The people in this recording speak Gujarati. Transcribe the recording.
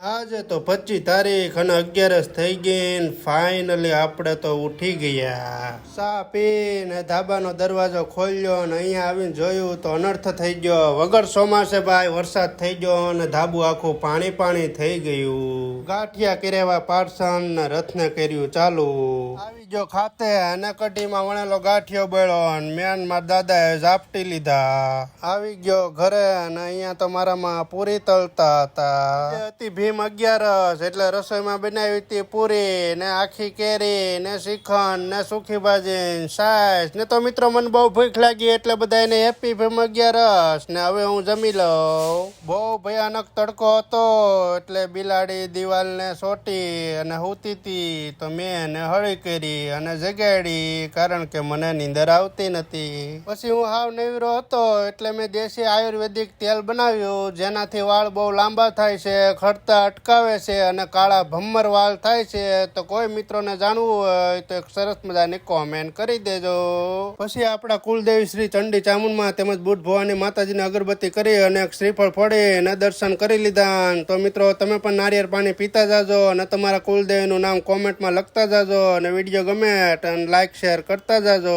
આજે તો 25 તારીખ અને 11 થઈ ગઈ ને ફાઇનલી આપણે તો ઉઠી ગયા. ચા પીને ધાબાનો દરવાજો ખોલ્યો ને અહીંયા આવીને જોયું તો અનર્થ થઈ ગયો. વગર ચોમાસે ભાઈ વરસાદ થઈ ગયો અને ધાબુ આખું પાણી પાણી થઈ ગયું. ગાંઠિયા કર્યા પારસન ને રથને કર્યું ચાલુ. આવી ગયો ખાતે અને કઢીમાં વણેલો ગાંઠિયો બળ્યો અને મેન મારા દાદાએ ઝાપટી લીધા. આવી ગયો ઘરે અને અહીંયા તો મારામાં પૂરી તળતા હતા. હતી ભીમ 11 એટલે રસોઈમાં બનાવી હતી પૂરી ને આખી કેરી ને શ્રીખંડ ને સુખી ભાજી સાસ ને તો મિત્રો મને બહુ ભૂખ લાગી એટલે બધા એને હેપી ભીમ 11 ને હવે હું જમી લઉં. બહુ ભયાનક તડકો હતો એટલે બિલાડી દિવાલને સોટી અને સૂતી હતી તો મેં એને હળી કરી અને જગાડી કારણ કે મને નીંદર આવતી નથી. પછી હું હાવ નવીરો હતો એટલે મેં દેશી આયુર્વેદિક તેલ બનાવ્યું જેનાથી વાળ બહુ લાંબા થાય છે, ખરતા અટકાવે છે અને કાળા ભમ્મર વાળ થાય છે. તો કોઈ મિત્રોને જાણવું હોય તો એક સરસ મજાની કોમેન્ટ કરી દેજો. પછી આપણા કુલદેવી શ્રી ચંડી ચામુંડમાં તેમજ બુટ ભવાની માતાજીને અગરબત્તી કરી અને એક શ્રીફળ ફોડી અને દર્શન કરી લીધા. તો મિત્રો તમે પણ નારિયેળ પાણી પીતા જાજો અને તમારા કુલદેવીનું નામ કોમેન્ટમાં લખતા જાજો અને વિડીયો ગમે અને લાઈક શેર કરતા જાજો.